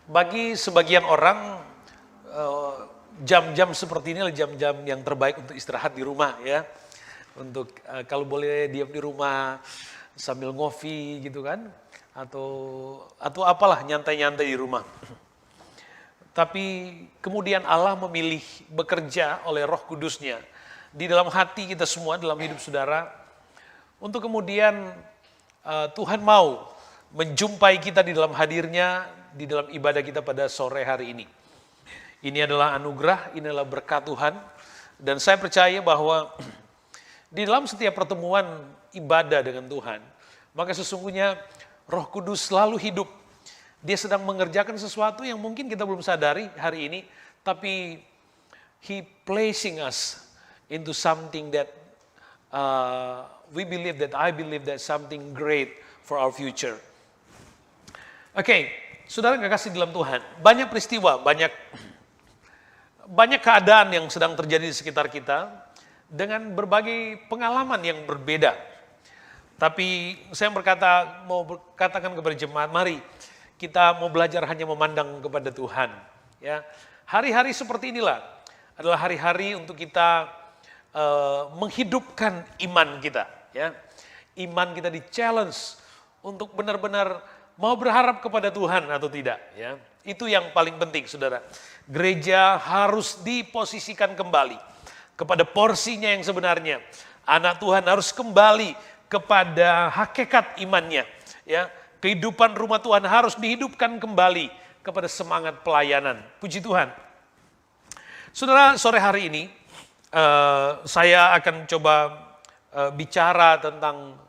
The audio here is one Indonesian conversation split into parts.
Bagi sebagian orang, jam-jam seperti ini adalah jam-jam yang terbaik untuk istirahat di rumah ya. Untuk kalau boleh diam di rumah sambil ngopi gitu kan, atau apalah nyantai-nyantai di rumah. Tapi kemudian Allah memilih bekerja oleh Roh Kudus-Nya di dalam hati kita semua, dalam hidup saudara, untuk kemudian Tuhan mau menjumpai kita di dalam hadirnya, di dalam ibadah kita pada sore hari ini. Ini adalah anugerah, ini adalah berkat Tuhan, dan saya percaya bahwa di dalam setiap pertemuan ibadah dengan Tuhan, maka sesungguhnya Roh Kudus selalu hidup. Dia sedang mengerjakan sesuatu yang mungkin kita belum sadari hari ini, tapi He placing us into something that I believe that something great for our future. Oke, saudara yang kasih dalam Tuhan, banyak peristiwa, banyak keadaan yang sedang terjadi di sekitar kita dengan berbagai pengalaman yang berbeda. Tapi saya mau berkatakan kepada jemaat, mari kita mau belajar hanya memandang kepada Tuhan. Ya, hari-hari seperti inilah adalah hari-hari untuk kita menghidupkan iman kita. Ya, iman kita di-challenge untuk benar-benar mau berharap kepada Tuhan atau tidak. Ya, itu yang paling penting, saudara. Gereja harus diposisikan kembali kepada porsinya yang sebenarnya. Anak Tuhan harus kembali kepada hakikat imannya. Ya, kehidupan rumah Tuhan harus dihidupkan kembali kepada semangat pelayanan. Puji Tuhan. Saudara, sore hari ini saya akan coba bicara tentang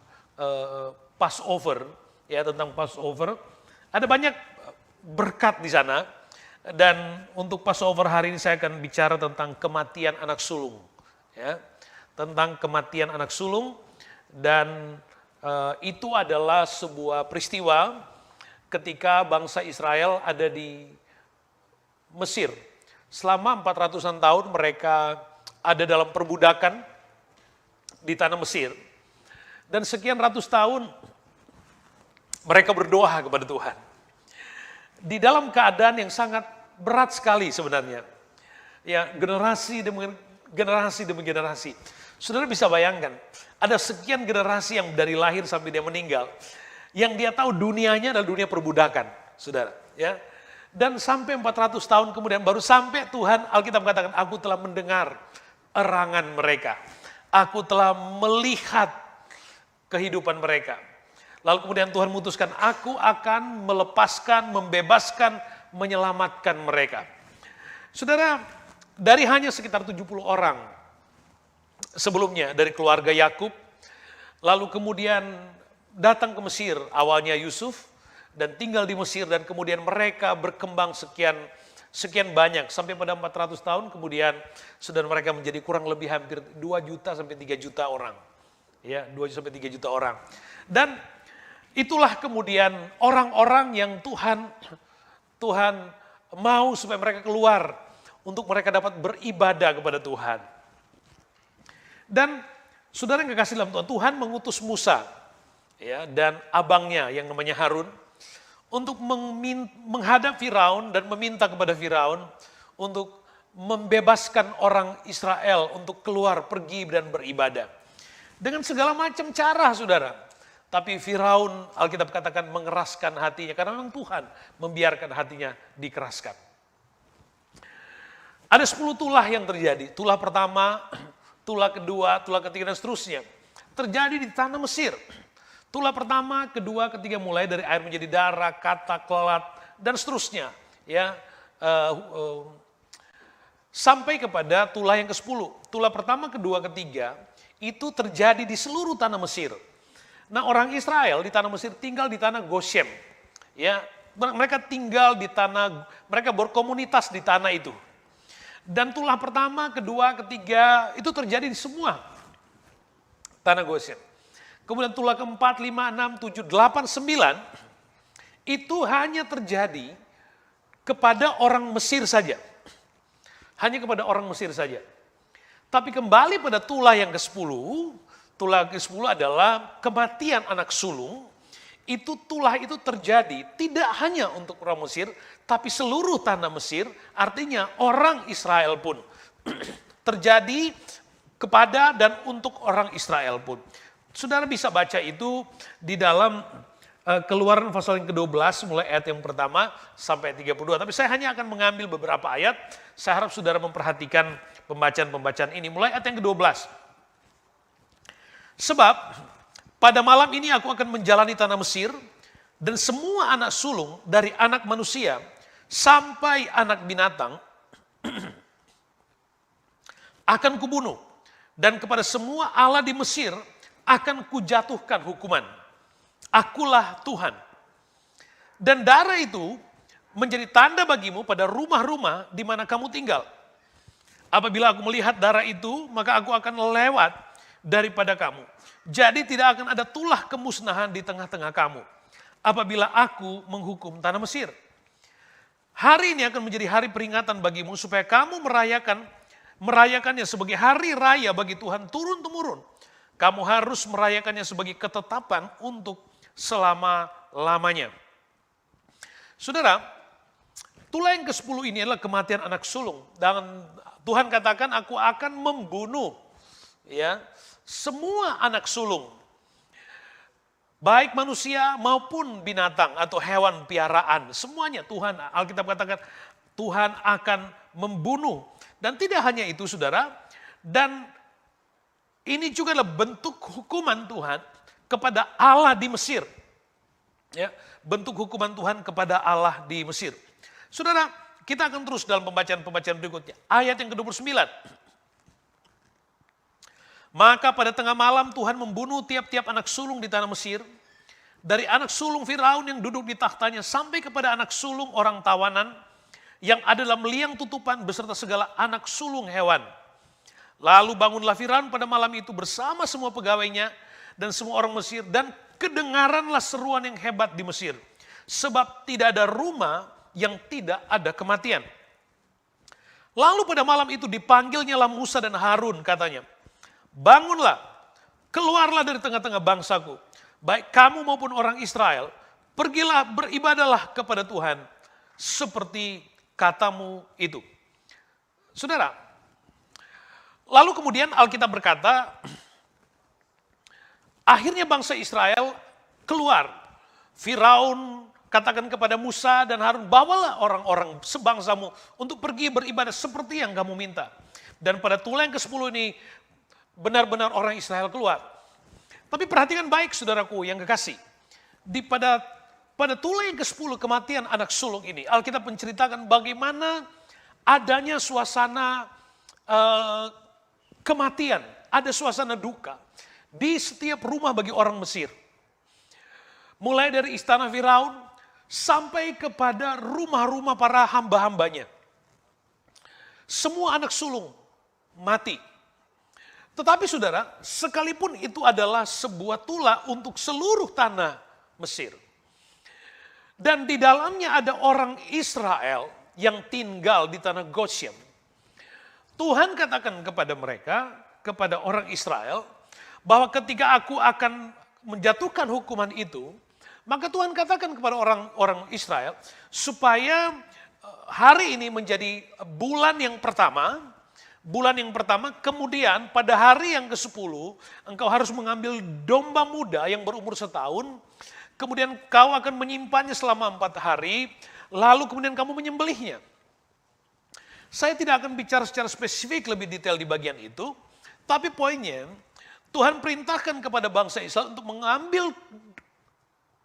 Passover, ya, tentang Passover. Ada banyak berkat di sana. Dan untuk Passover hari ini saya akan bicara tentang kematian anak sulung. Ya, tentang kematian anak sulung. Dan itu adalah sebuah peristiwa ketika bangsa Israel ada di Mesir. Selama 400-an tahun mereka ada dalam perbudakan di tanah Mesir. Dan sekian ratus tahun mereka berdoa kepada Tuhan. Di dalam keadaan yang sangat berat sekali sebenarnya. Ya, generasi demi generasi. Saudara bisa bayangkan, ada sekian generasi yang dari lahir sampai dia meninggal, yang dia tahu dunianya adalah dunia perbudakan, saudara. Ya, dan sampai 400 tahun kemudian baru sampai Tuhan, Alkitab mengatakan, aku telah mendengar erangan mereka. Aku telah melihat kehidupan mereka. Lalu kemudian Tuhan memutuskan, aku akan melepaskan, membebaskan, menyelamatkan mereka. Saudara, dari hanya sekitar 70 orang sebelumnya dari keluarga Yakub, lalu kemudian datang ke Mesir, awalnya Yusuf, dan tinggal di Mesir, dan kemudian mereka berkembang sekian banyak, sampai pada 400 tahun kemudian saudara mereka menjadi kurang lebih hampir 2 juta sampai 3 juta orang. Ya, 2 sampai 3 juta orang. Dan itulah kemudian orang-orang yang Tuhan mau supaya mereka keluar untuk mereka dapat beribadah kepada Tuhan. Dan saudara yang kekasih dalam Tuhan, Tuhan mengutus Musa, ya, dan abangnya yang namanya Harun untuk menghadap Firaun dan meminta kepada Firaun untuk membebaskan orang Israel untuk keluar pergi dan beribadah. Dengan segala macam cara, saudara. Tapi Firaun, Alkitab katakan, mengeraskan hatinya karena memang Tuhan membiarkan hatinya dikeraskan. Ada 10 tulah yang terjadi. Tulah pertama, tulah kedua, tulah ketiga, dan seterusnya. Terjadi di tanah Mesir. Tulah pertama, kedua, ketiga, mulai dari air menjadi darah, kata, kelat, dan seterusnya. Ya, sampai kepada tulah yang ke-10. Tulah pertama, kedua, ketiga, itu terjadi di seluruh tanah Mesir. Nah, orang Israel di tanah Mesir tinggal di tanah Goshen. Ya, mereka tinggal di tanah, mereka berkomunitas di tanah itu. Dan tulah pertama, kedua, ketiga itu terjadi di semua tanah Goshen. Kemudian tulah keempat, 5, 6, 7, 8, 9 itu hanya terjadi kepada orang Mesir saja. Hanya kepada orang Mesir saja. Tapi kembali pada tulah yang ke-10, tulah ke-10 adalah kematian anak sulung. itu tulah itu terjadi tidak hanya untuk orang Mesir, tapi seluruh tanah Mesir, artinya orang Israel pun. Terjadi kepada dan untuk orang Israel pun. Saudara bisa baca itu di dalam Keluaran pasal yang ke-12 mulai ayat yang pertama sampai 32. Tapi saya hanya akan mengambil beberapa ayat. Saya harap saudara memperhatikan pembacaan-pembacaan ini. Mulai ayat yang ke-12. Sebab pada malam ini aku akan menjalani tanah Mesir dan semua anak sulung dari anak manusia sampai anak binatang akan kubunuh. Dan kepada semua Allah di Mesir akan kujatuhkan hukuman. Akulah Tuhan. Dan darah itu menjadi tanda bagimu pada rumah-rumah di mana kamu tinggal. Apabila aku melihat darah itu, maka aku akan lewat daripada kamu. Jadi tidak akan ada tulah kemusnahan di tengah-tengah kamu. Apabila aku menghukum tanah Mesir. Hari ini akan menjadi hari peringatan bagimu supaya kamu merayakannya sebagai hari raya bagi Tuhan turun-temurun. Kamu harus merayakannya sebagai ketetapan untuk selama-lamanya. Saudara, tulah yang ke-10 ini adalah kematian anak sulung. Dan Tuhan katakan aku akan membunuh ya semua anak sulung. Baik manusia maupun binatang atau hewan piaraan. Semuanya Tuhan, Alkitab katakan Tuhan akan membunuh. Dan tidak hanya itu saudara, dan ini juga adalah bentuk hukuman Tuhan kepada Allah di Mesir. Ya, bentuk hukuman Tuhan kepada Allah di Mesir. Saudara, kita akan terus dalam pembacaan-pembacaan berikutnya. Ayat yang ke-29. Maka pada tengah malam Tuhan membunuh tiap-tiap anak sulung di tanah Mesir. Dari anak sulung Firaun yang duduk di tahtanya sampai kepada anak sulung orang tawanan yang ada dalam liang tutupan beserta segala anak sulung hewan. Lalu bangunlah Firaun pada malam itu bersama semua pegawainya dan semua orang Mesir, dan kedengaranlah seruan yang hebat di Mesir. Sebab tidak ada rumah yang tidak ada kematian. Lalu pada malam itu dipanggilnyalah Musa dan Harun katanya, bangunlah, keluarlah dari tengah-tengah bangsaku, baik kamu maupun orang Israel, pergilah beribadahlah kepada Tuhan seperti katamu itu. Saudara, lalu kemudian Alkitab berkata, akhirnya bangsa Israel keluar. Firaun katakan kepada Musa dan Harun, bawalah orang-orang sebangsamu untuk pergi beribadah seperti yang kamu minta. Dan pada tulah yang ke-10 ini, benar-benar orang Israel keluar. Tapi perhatikan baik saudaraku yang kekasih. Pada tulah yang ke-10 kematian anak sulung ini, Alkitab menceritakan bagaimana adanya suasana kematian, ada suasana duka di setiap rumah bagi orang Mesir. Mulai dari istana Firaun sampai kepada rumah-rumah para hamba-hambanya. Semua anak sulung mati. Tetapi saudara, sekalipun itu adalah sebuah tulah untuk seluruh tanah Mesir. Dan di dalamnya ada orang Israel yang tinggal di tanah Goshen. Tuhan katakan kepada mereka, kepada orang Israel, bahwa ketika aku akan menjatuhkan hukuman itu, maka Tuhan katakan kepada orang Israel, supaya hari ini menjadi bulan yang pertama, kemudian pada hari yang ke-10, engkau harus mengambil domba muda yang berumur setahun, kemudian kau akan menyimpannya selama 4 hari, lalu kemudian kamu menyembelihnya. Saya tidak akan bicara secara spesifik lebih detail di bagian itu, tapi poinnya, Tuhan perintahkan kepada bangsa Israel untuk mengambil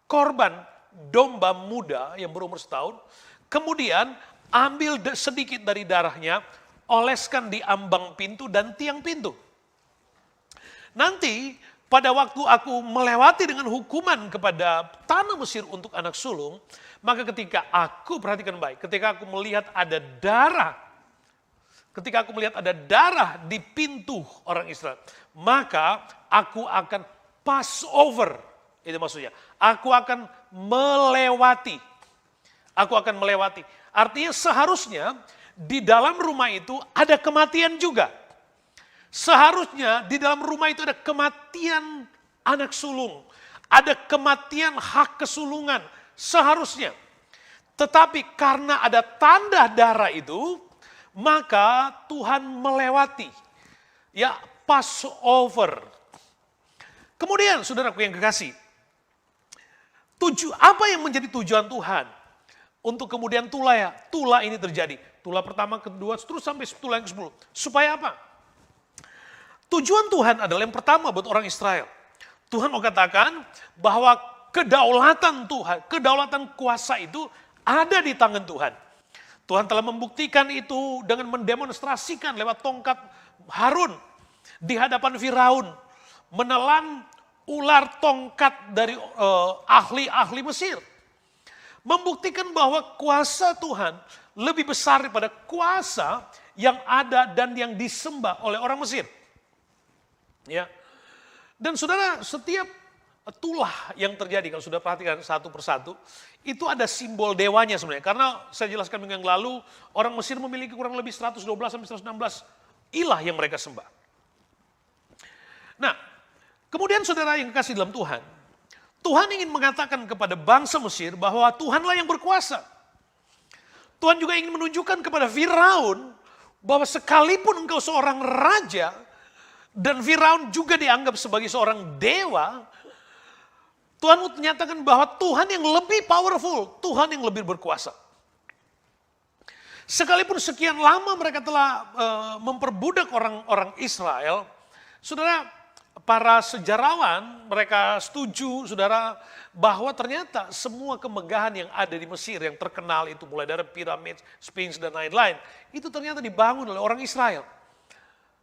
korban domba muda yang berumur setahun, kemudian ambil sedikit dari darahnya, oleskan di ambang pintu dan tiang pintu. Nanti pada waktu aku melewati dengan hukuman kepada tanah Mesir untuk anak sulung, maka ketika aku, perhatikan baik, ketika aku melihat ada darah di pintu orang Israel, maka aku akan pass over. Itu maksudnya. Aku akan melewati. Artinya seharusnya di dalam rumah itu ada kematian juga. Seharusnya di dalam rumah itu ada kematian anak sulung. ada kematian hak kesulungan seharusnya. Tetapi karena ada tanda darah itu, maka Tuhan melewati ya Passover. Kemudian saudaraku yang kekasih, apa yang menjadi tujuan Tuhan untuk kemudian Tula ini terjadi? Tula pertama, kedua, terus sampai Tula yang ke-10. Supaya apa? Tujuan Tuhan adalah yang pertama buat orang Israel. Tuhan mau katakan bahwa kedaulatan Tuhan, kedaulatan kuasa itu ada di tangan Tuhan. Tuhan telah membuktikan itu dengan mendemonstrasikan lewat tongkat Harun di hadapan Firaun, menelan ular tongkat dari ahli-ahli Mesir. Membuktikan bahwa kuasa Tuhan lebih besar daripada kuasa yang ada dan yang disembah oleh orang Mesir. Ya. Dan saudara, setiap tulah yang terjadi, kalau sudah perhatikan satu persatu, itu ada simbol dewanya sebenarnya. Karena saya jelaskan minggu yang lalu, orang Mesir memiliki kurang lebih 112-116 ilah yang mereka sembah. Nah, kemudian saudara yang kasih dalam Tuhan, Tuhan ingin mengatakan kepada bangsa Mesir bahwa Tuhanlah yang berkuasa. Tuhan juga ingin menunjukkan kepada Firaun bahwa sekalipun engkau seorang raja, dan Firaun juga dianggap sebagai seorang dewa, Tuhan menyatakan bahwa Tuhan yang lebih powerful, Tuhan yang lebih berkuasa. Sekalipun sekian lama mereka telah memperbudak orang Israel, saudara, para sejarawan mereka setuju, saudara, bahwa ternyata semua kemegahan yang ada di Mesir yang terkenal itu, mulai dari piramid, Sphinx dan lain-lain, itu ternyata dibangun oleh orang Israel.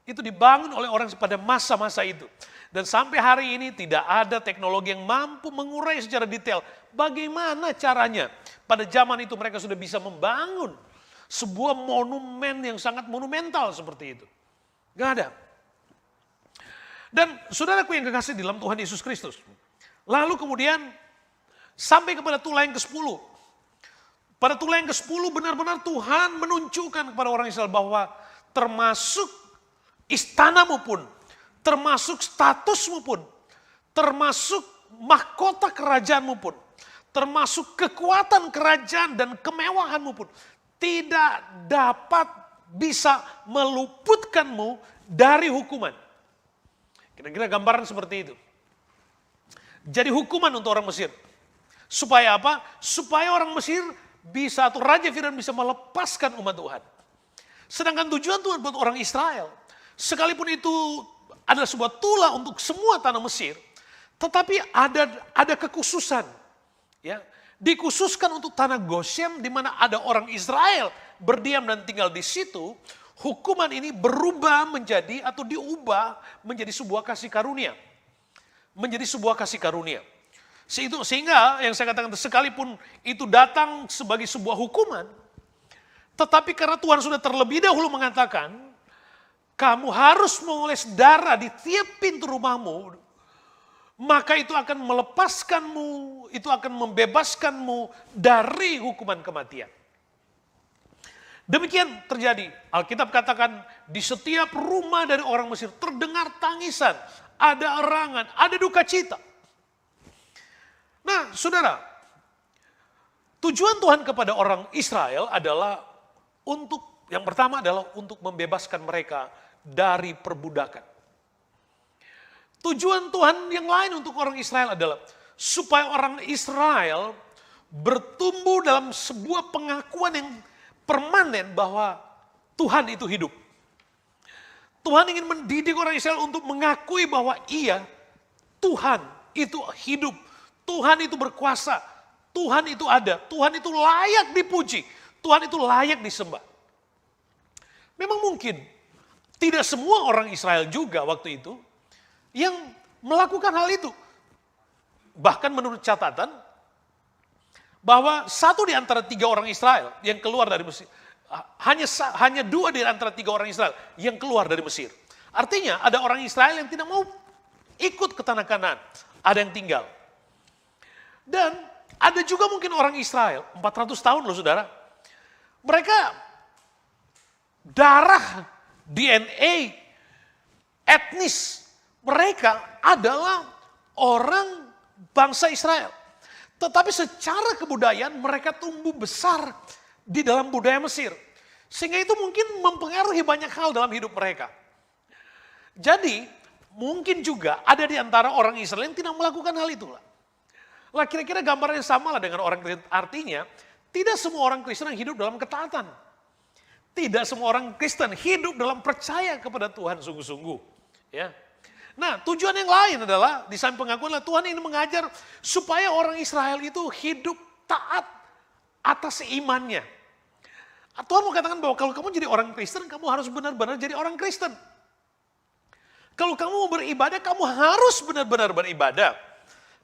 Itu dibangun oleh orang pada masa-masa itu. Dan sampai hari ini tidak ada teknologi yang mampu mengurai secara detail bagaimana caranya. Pada zaman itu mereka sudah bisa membangun sebuah monumen yang sangat monumental seperti itu. Gak ada. Dan saudaraku yang kekasih di dalam Tuhan Yesus Kristus. Lalu kemudian sampai kepada Tula yang ke-10. Pada Tula yang ke-10 benar-benar Tuhan menunjukkan kepada orang Israel bahwa termasuk istanamu pun, termasuk statusmu pun, termasuk mahkota kerajaanmu pun, termasuk kekuatan kerajaan dan kemewahanmu pun, tidak dapat bisa meluputkanmu dari hukuman. Kira-kira gambaran seperti itu. Jadi hukuman untuk orang Mesir. Supaya apa? Supaya orang Mesir bisa, atau Raja Firaun bisa melepaskan umat Tuhan. Sedangkan tujuan Tuhan buat orang Israel, sekalipun itu adalah sebuah tula untuk semua tanah Mesir, tetapi ada kekhususan. Ya, dikhususkan untuk tanah Goshen di mana ada orang Israel berdiam dan tinggal di situ. Hukuman ini berubah menjadi atau diubah menjadi sebuah kasih karunia. Menjadi sebuah kasih karunia. Sehingga yang saya katakan sekalipun itu datang sebagai sebuah hukuman, tetapi karena Tuhan sudah terlebih dahulu mengatakan, kamu harus mengoles darah di tiap pintu rumahmu, maka itu akan melepaskanmu, itu akan membebaskanmu dari hukuman kematian. Demikian terjadi. Alkitab katakan di setiap rumah dari orang Mesir terdengar tangisan, ada erangan, ada duka cita. Nah, saudara, tujuan Tuhan kepada orang Israel adalah untuk, yang pertama adalah untuk membebaskan mereka dari perbudakan. Tujuan Tuhan yang lain untuk orang Israel adalah supaya orang Israel bertumbuh dalam sebuah pengakuan yang permanen bahwa Tuhan itu hidup. Tuhan ingin mendidik orang Israel untuk mengakui bahwa iya, Tuhan itu hidup, Tuhan itu berkuasa, Tuhan itu ada, Tuhan itu layak dipuji, Tuhan itu layak disembah. Memang mungkin tidak semua orang Israel juga waktu itu yang melakukan hal itu. Bahkan menurut catatan, bahwa satu di antara 3 orang Israel yang keluar dari Mesir, hanya 2 di antara 3 orang Israel yang keluar dari Mesir. Artinya ada orang Israel yang tidak mau ikut ke tanah Kanaan, ada yang tinggal. Dan ada juga mungkin orang Israel, 400 tahun loh saudara, mereka darah, DNA, etnis mereka adalah orang bangsa Israel. Tetapi secara kebudayaan mereka tumbuh besar di dalam budaya Mesir. Sehingga itu mungkin mempengaruhi banyak hal dalam hidup mereka. Jadi mungkin juga ada di antara orang Israel yang tidak melakukan hal itulah. Lah kira-kira gambarnya sama lah dengan orang Kristen. Artinya tidak semua orang Kristen yang hidup dalam ketaatan. Tidak semua orang Kristen hidup dalam percaya kepada Tuhan sungguh-sungguh. Ya. Nah, tujuan yang lain adalah di samping pengakuan Tuhan ini mengajar supaya orang Israel itu hidup taat atas imannya. Tuhan mau katakan bahwa kalau kamu jadi orang Kristen, kamu harus benar-benar jadi orang Kristen. Kalau kamu mau beribadah, kamu harus benar-benar beribadah.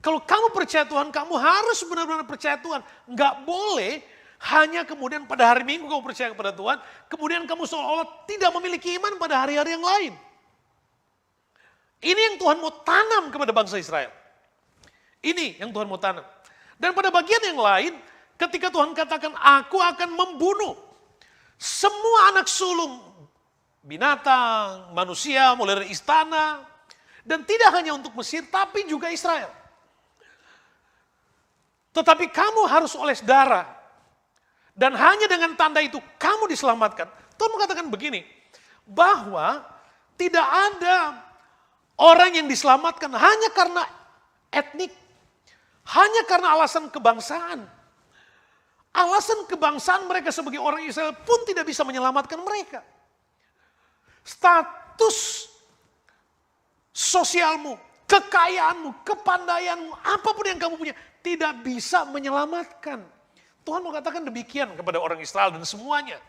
Kalau kamu percaya Tuhan, kamu harus benar-benar percaya Tuhan. Nggak boleh hanya kemudian pada hari Minggu kamu percaya kepada Tuhan, kemudian kamu seolah-olah tidak memiliki iman pada hari-hari yang lain. Ini yang Tuhan mau tanam kepada bangsa Israel. Ini yang Tuhan mau tanam. Dan pada bagian yang lain, ketika Tuhan katakan, aku akan membunuh semua anak sulung, binatang, manusia, mulai dari istana, dan tidak hanya untuk Mesir, tapi juga Israel. Tetapi kamu harus oles darah. Dan hanya dengan tanda itu kamu diselamatkan. Tuhan mengatakan begini, bahwa tidak ada orang yang diselamatkan hanya karena etnik, hanya karena alasan kebangsaan. Alasan kebangsaan mereka sebagai orang Israel pun tidak bisa menyelamatkan mereka. Status sosialmu, kekayaanmu, kepandaianmu, apapun yang kamu punya, tidak bisa menyelamatkan. Tuhan mau katakan demikian kepada orang Israel dan semuanya.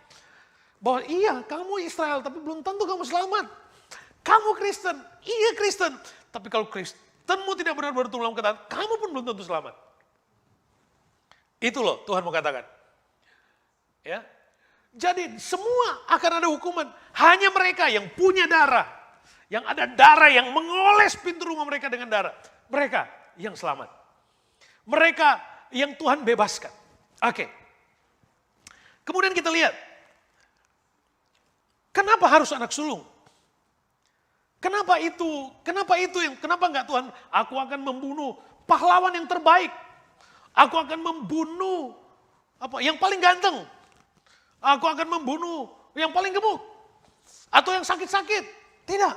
Bahwa iya, kamu Israel, tapi belum tentu kamu selamat. Kamu Kristen, iya Kristen. Tapi kalau Kristenmu tidak benar-benar dalam ketaatan, kamu pun belum tentu selamat. Itu loh Tuhan mau katakan. Ya. Jadi semua akan ada hukuman. Hanya mereka yang punya darah. Yang ada darah yang mengoles pintu rumah mereka dengan darah. Mereka yang selamat. Mereka yang Tuhan bebaskan. Oke. Kemudian kita lihat. Kenapa harus anak sulung? Kenapa itu? Kenapa enggak Tuhan? Aku akan membunuh pahlawan yang terbaik. Aku akan membunuh yang paling ganteng. Aku akan membunuh yang paling gemuk. Atau yang sakit-sakit. Tidak.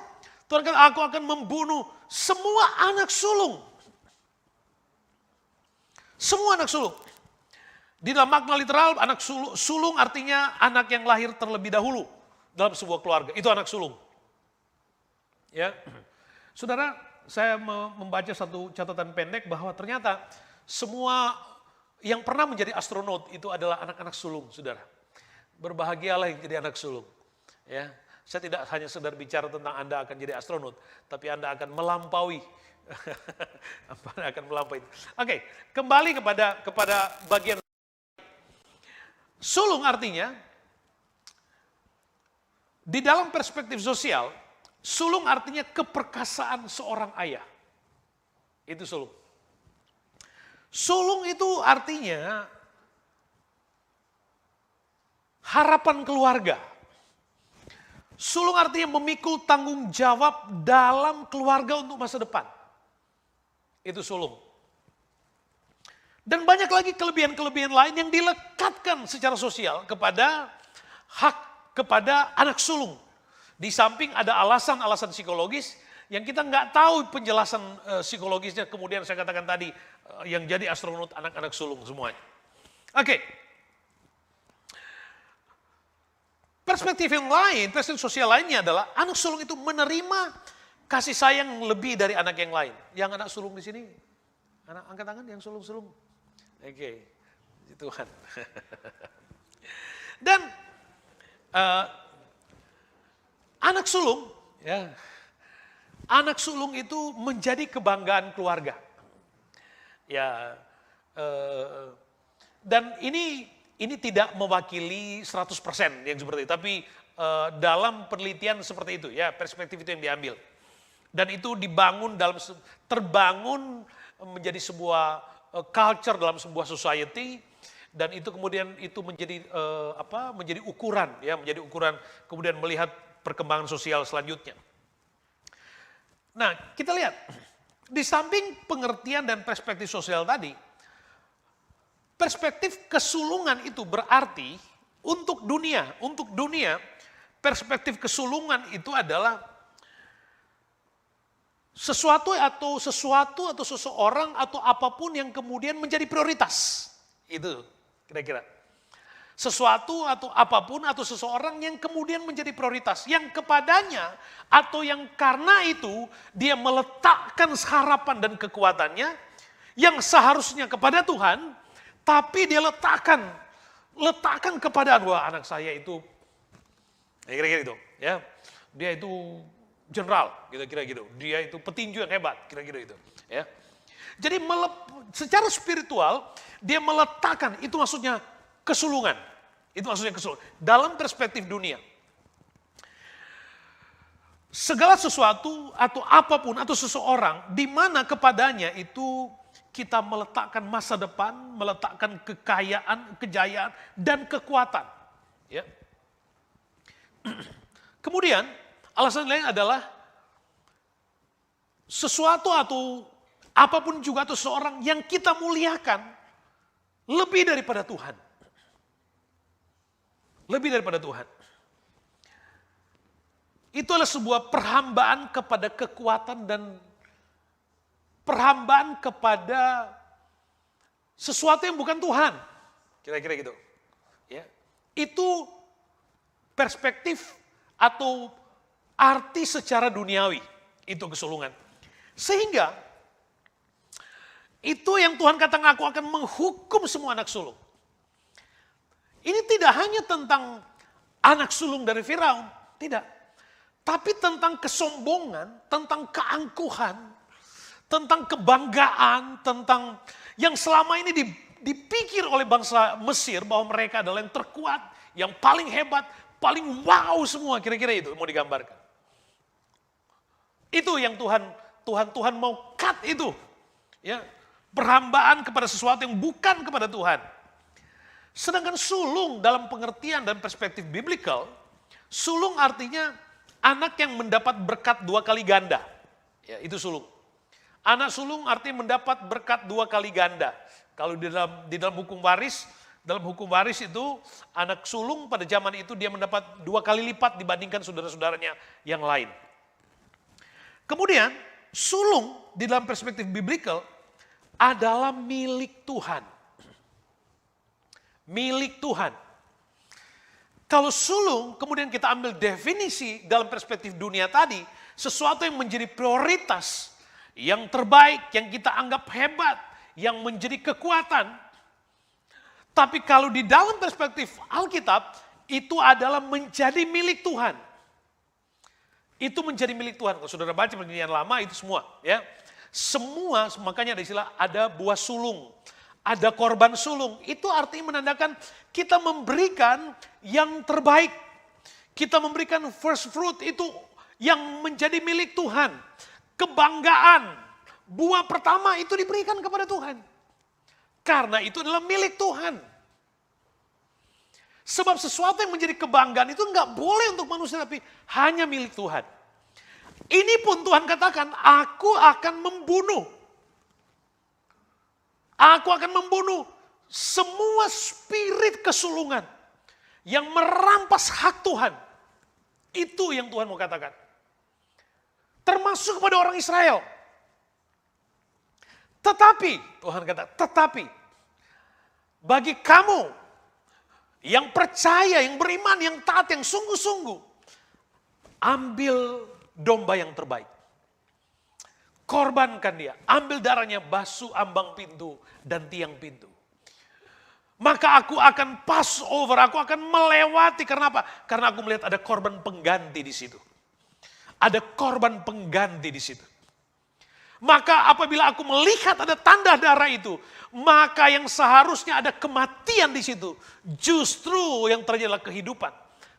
Tuhan kata, aku akan membunuh semua anak sulung. Semua anak sulung. Di dalam makna literal, anak sulung artinya anak yang lahir terlebih dahulu dalam sebuah keluarga. Itu anak sulung. Ya, saudara, saya membaca satu catatan pendek bahwa ternyata semua yang pernah menjadi astronot itu adalah anak-anak sulung, saudara. Berbahagialah yang jadi anak sulung. Ya, saya tidak hanya sekedar bicara tentang Anda akan jadi astronot, tapi Anda akan melampaui. Oke, kembali kepada bagian sulung artinya di dalam perspektif sosial, sulung artinya keperkasaan seorang ayah. Itu sulung. Sulung itu artinya harapan keluarga. Sulung artinya memikul tanggung jawab dalam keluarga untuk masa depan. Itu sulung. Dan banyak lagi kelebihan-kelebihan lain yang dilekatkan secara sosial kepada kepada anak sulung. Di samping ada alasan-alasan psikologis yang kita nggak tahu penjelasan psikologisnya. Kemudian saya katakan tadi yang jadi astronot anak-anak sulung semuanya. Oke. Perspektif yang lain, perspektif sosial lainnya adalah anak sulung itu menerima kasih sayang lebih dari anak yang lain. Yang anak sulung di sini, anak angkat tangan yang sulung-sulung. Oke, Tuhan. Dan anak sulung, ya, anak sulung itu menjadi kebanggaan keluarga. Ya, dan ini tidak mewakili 100% yang seperti itu, tapi dalam penelitian seperti itu, ya, perspektif itu yang diambil. Dan itu terbangun menjadi sebuah culture dalam sebuah society, dan itu kemudian itu menjadi menjadi ukuran, ya, menjadi ukuran kemudian melihat perkembangan sosial selanjutnya. Nah, kita lihat Di samping pengertian dan perspektif sosial tadi, perspektif kesulungan itu berarti untuk dunia, perspektif kesulungan itu adalah sesuatu atau seseorang atau apapun yang kemudian menjadi prioritas. Itu kira-kira. Sesuatu atau apapun atau seseorang yang kemudian menjadi prioritas. Yang kepadanya atau yang karena itu dia meletakkan harapan dan kekuatannya yang seharusnya kepada Tuhan, tapi dia letakkan kepada anak saya itu, kira-kira gitu, ya. Dia itu jenderal, kira-kira gitu. Dia itu petinju yang hebat, kira-kira itu, ya. Jadi secara spiritual dia meletakkan, itu maksudnya kesulungan. Itu maksudnya kesulungan. Dalam perspektif dunia. Segala sesuatu atau apapun atau seseorang di mana kepadanya itu kita meletakkan masa depan, meletakkan kekayaan, kejayaan dan kekuatan, ya. Kemudian alasan lain adalah sesuatu atau apapun juga atau seseorang yang kita muliakan lebih daripada Tuhan. Lebih daripada Tuhan. Itu adalah sebuah perhambaan kepada kekuatan dan perhambaan kepada sesuatu yang bukan Tuhan. Kira-kira gitu. Ya. Itu perspektif atau arti secara duniawi. Itu kesulungan. Sehingga itu yang Tuhan katakan, aku akan menghukum semua anak sulung. Ini tidak hanya tentang anak sulung dari Firaun, tidak. Tapi tentang kesombongan, tentang keangkuhan, tentang kebanggaan, tentang yang selama ini dipikir oleh bangsa Mesir bahwa mereka adalah yang terkuat, yang paling hebat, paling wow semua, kira-kira itu mau digambarkan. Itu yang Tuhan mau cut itu. Ya, perhambaan kepada sesuatu yang bukan kepada Tuhan. Sedangkan sulung dalam pengertian dan perspektif biblical, sulung artinya anak yang mendapat berkat 2 kali ganda. Ya, itu sulung. Anak sulung artinya mendapat berkat 2 kali ganda. Kalau di dalam hukum waris itu anak sulung pada zaman itu dia mendapat 2 kali lipat dibandingkan saudara-saudaranya yang lain. Kemudian sulung di dalam perspektif biblical adalah milik Tuhan. Milik Tuhan. Kalau sulung, kemudian kita ambil definisi dalam perspektif dunia tadi, sesuatu yang menjadi prioritas, yang terbaik, yang kita anggap hebat, yang menjadi kekuatan. Tapi kalau di dalam perspektif Alkitab, itu adalah menjadi milik Tuhan. Itu menjadi milik Tuhan. Kalau saudara baca perjanjian lama itu semua, ya. Semua, makanya ada istilah ada buah sulung. Ada korban sulung, itu artinya menandakan kita memberikan yang terbaik. Kita memberikan first fruit itu yang menjadi milik Tuhan. Kebanggaan, buah pertama itu diberikan kepada Tuhan. Karena itu adalah milik Tuhan. Sebab sesuatu yang menjadi kebanggaan itu enggak boleh untuk manusia, tapi hanya milik Tuhan. Ini pun Tuhan katakan, aku akan membunuh. Aku akan membunuh semua spirit kesulungan yang merampas hak Tuhan. Itu yang Tuhan mau katakan. Termasuk kepada orang Israel. Tetapi, Tuhan kata, tetapi bagi kamu yang percaya, yang beriman, yang taat, yang sungguh-sungguh, ambil domba yang terbaik. Korbankan dia, ambil darahnya, basuh ambang pintu dan tiang pintu. Maka aku akan pass over, aku akan melewati. Karena apa? Karena aku melihat ada korban pengganti di situ. Ada korban pengganti di situ. Maka apabila aku melihat ada tanda darah itu, maka yang seharusnya ada kematian di situ, justru yang terjadi adalah kehidupan.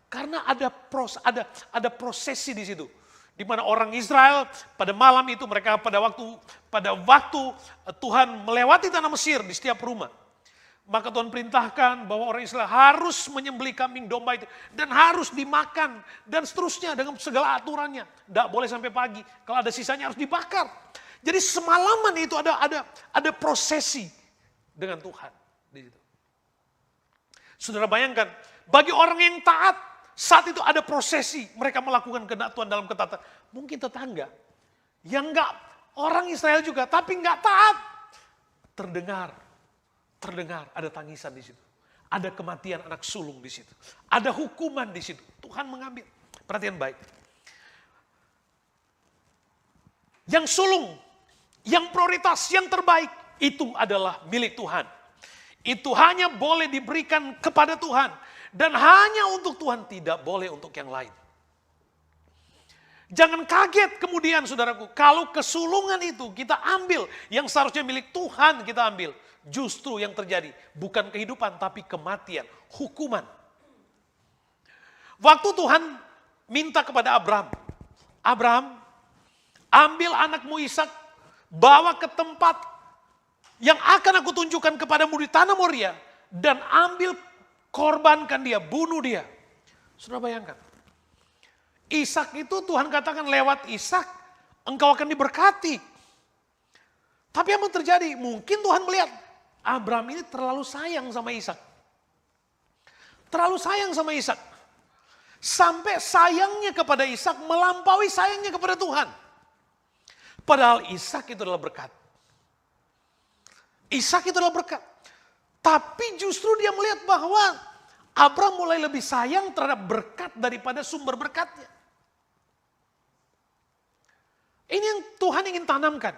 Karena ada prosesi di situ. Di mana orang Israel pada malam itu mereka pada waktu Tuhan melewati tanah Mesir di setiap rumah. Maka Tuhan perintahkan bahwa orang Israel harus menyembelih kambing domba itu dan harus dimakan dan seterusnya dengan segala aturannya. Tidak boleh sampai pagi. Kalau ada sisanya harus dibakar. Jadi semalaman itu ada prosesi dengan Tuhan di situ. Saudara bayangkan, bagi orang yang taat, saat itu ada prosesi, mereka melakukan kehendak Tuhan dalam ketaatan. Mungkin tetangga yang enggak orang Israel juga, tapi enggak taat, terdengar ada tangisan di situ. Ada kematian anak sulung di situ. Ada hukuman di situ. Tuhan mengambil. Perhatian baik. Yang sulung, yang prioritas, yang terbaik, itu adalah milik Tuhan. Itu hanya boleh diberikan kepada Tuhan. Dan hanya untuk Tuhan, tidak boleh untuk yang lain. Jangan kaget kemudian saudaraku, kalau kesulungan itu kita ambil, yang seharusnya milik Tuhan kita ambil. Justru yang terjadi bukan kehidupan tapi kematian, hukuman. Waktu Tuhan minta kepada Abraham, ambil anakmu Ishak, bawa ke tempat yang akan aku tunjukkan kepadamu di tanah Moria, dan ambil, korbankan dia, bunuh dia. Sudah bayangkan, Ishak itu Tuhan katakan lewat Ishak engkau akan diberkati. Tapi apa yang terjadi? Mungkin Tuhan melihat Abraham ini terlalu sayang sama Ishak. Terlalu sayang sama Ishak. Sampai sayangnya kepada Ishak melampaui sayangnya kepada Tuhan. Padahal Ishak itu adalah berkat. Ishak itu adalah berkat. Tapi justru dia melihat bahwa Abraham mulai lebih sayang terhadap berkat daripada sumber berkatnya. Ini yang Tuhan ingin tanamkan.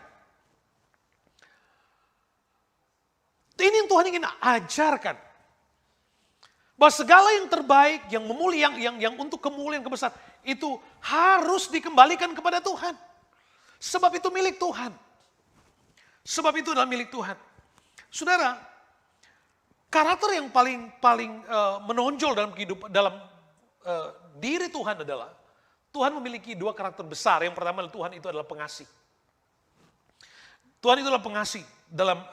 Ini yang Tuhan ingin ajarkan. Bahwa segala yang terbaik, yang memuliakan, yang untuk kemuliaan kebesaran, itu harus dikembalikan kepada Tuhan. Sebab itu milik Tuhan. Sebab itu adalah milik Tuhan. Saudara, karakter yang paling menonjol dalam kehidupan, dalam diri Tuhan adalah, Tuhan memiliki dua karakter besar. Yang pertama adalah Tuhan itu adalah pengasih. Tuhan itu adalah pengasih. Dalam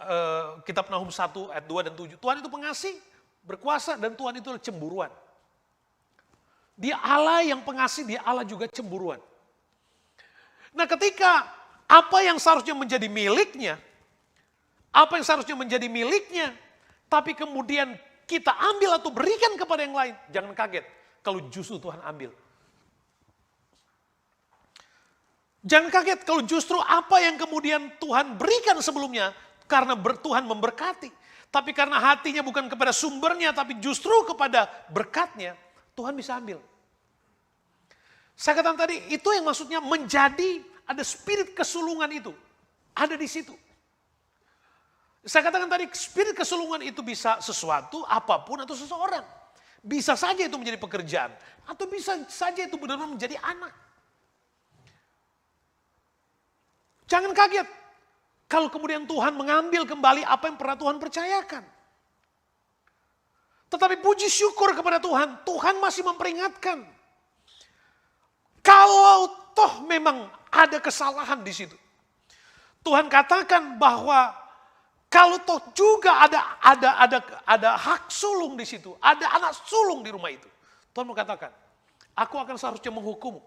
kitab Nahum 1 ayat 2 dan 7. Tuhan itu pengasih, berkuasa, dan Tuhan itu adalah cemburuan. Dia Allah yang pengasih, dia Allah juga cemburuan. Nah ketika apa yang seharusnya menjadi miliknya, tapi kemudian kita ambil atau berikan kepada yang lain, jangan kaget kalau justru Tuhan ambil. Jangan kaget kalau justru apa yang kemudian Tuhan berikan sebelumnya, karena Tuhan memberkati. Tapi karena hatinya bukan kepada sumbernya, tapi justru kepada berkatnya, Tuhan bisa ambil. Saya katakan tadi, itu yang maksudnya menjadi, ada spirit kesulungan itu. Ada di situ. Saya katakan tadi, spirit kesulungan itu bisa sesuatu, apapun, atau seseorang. Bisa saja itu menjadi pekerjaan. Atau bisa saja itu benar-benar menjadi anak. Jangan kaget kalau kemudian Tuhan mengambil kembali apa yang pernah Tuhan percayakan. Tetapi puji syukur kepada Tuhan, Tuhan masih memperingatkan. Kalau toh memang ada kesalahan di situ. Tuhan katakan bahwa kalau toh juga ada hak sulung di situ, ada anak sulung di rumah itu. Tuhan mengatakan, aku akan seharusnya menghukummu.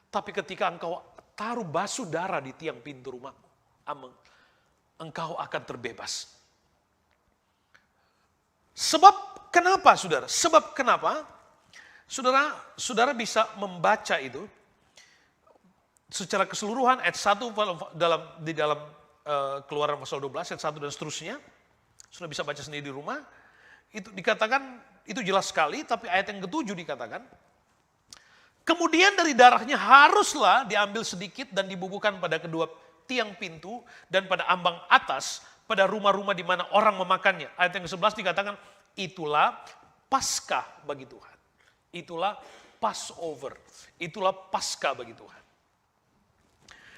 Tapi ketika engkau taruh basuh darah di tiang pintu rumahmu, engkau akan terbebas. Sebab kenapa saudara? Sebab kenapa? Saudara bisa membaca itu secara keseluruhan ayat 1 di dalam Keluaran pasal 12 ayat 1 dan seterusnya. Sudah bisa baca sendiri di rumah. Itu dikatakan, itu jelas sekali, tapi ayat yang ke-7 dikatakan, kemudian dari darahnya haruslah diambil sedikit dan dibubuhkan pada kedua tiang pintu dan pada ambang atas, pada rumah-rumah di mana orang memakannya. Ayat yang ke-11 dikatakan, itulah Paskah bagi Tuhan. Itulah Passover. Itulah Paskah bagi Tuhan.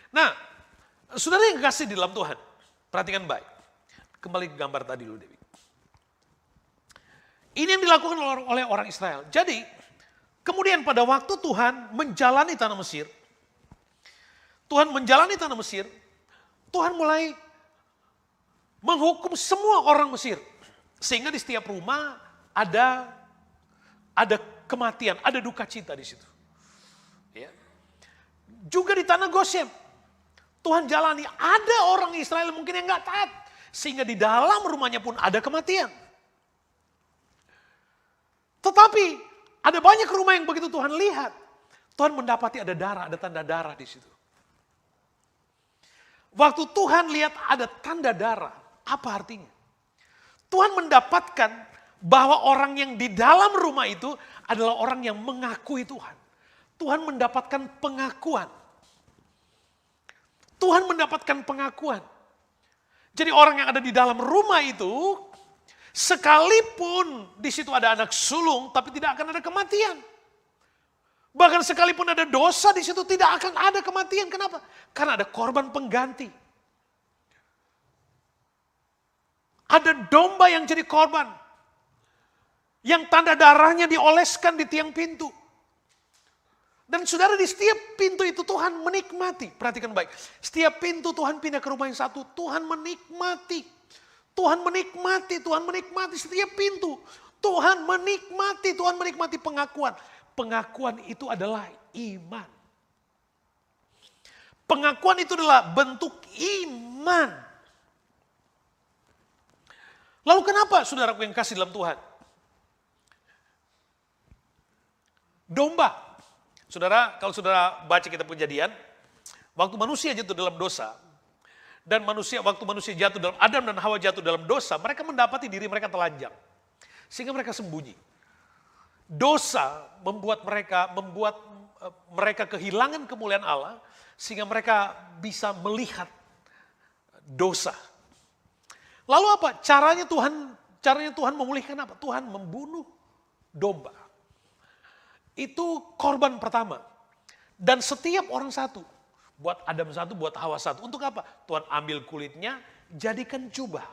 Nah, saudara yang kasih di dalam Tuhan, perhatikan baik. Kembali ke gambar tadi dulu, Dewi. Ini yang dilakukan oleh orang Israel. Jadi, kemudian pada waktu Tuhan menjalani tanah Mesir, Tuhan mulai menghukum semua orang Mesir. Sehingga di setiap rumah ada kematian, ada duka cita di situ. Ya. Juga di tanah Goshen, Tuhan jalani. Ada orang Israel mungkin yang nggak taat. Sehingga di dalam rumahnya pun ada kematian. Tetapi ada banyak rumah yang begitu Tuhan lihat. Tuhan mendapati ada darah, ada tanda darah di situ. Waktu Tuhan lihat ada tanda darah, apa artinya? Tuhan mendapatkan bahwa orang yang di dalam rumah itu adalah orang yang mengakui Tuhan. Tuhan mendapatkan pengakuan. Tuhan mendapatkan pengakuan. Jadi orang yang ada di dalam rumah itu, sekalipun di situ ada anak sulung, tapi tidak akan ada kematian. Bahkan sekalipun ada dosa di situ tidak akan ada kematian. Kenapa? Karena ada korban pengganti. Ada domba yang jadi korban. Yang tanda darahnya dioleskan di tiang pintu. Dan saudara, di setiap pintu itu Tuhan menikmati. Perhatikan baik. Setiap pintu Tuhan pindah ke rumah yang satu. Tuhan menikmati. Tuhan menikmati. Tuhan menikmati setiap pintu. Tuhan menikmati pengakuan. Pengakuan itu adalah iman. Pengakuan itu adalah bentuk iman. Lalu kenapa saudaraku yang kasih dalam Tuhan? Domba. Saudara, kalau saudara baca kitab Kejadian, waktu manusia jatuh dalam dosa, dan waktu manusia jatuh dalam, Adam dan Hawa jatuh dalam dosa, mereka mendapati diri mereka telanjang. Sehingga mereka sembunyi. Dosa membuat mereka kehilangan kemuliaan Allah, sehingga mereka bisa melihat dosa. Lalu apa? Caranya Tuhan memulihkan apa? Tuhan membunuh domba. Itu korban pertama. Dan setiap orang satu. Buat Adam satu, buat Hawa satu. Untuk apa? Tuhan ambil kulitnya, jadikan jubah.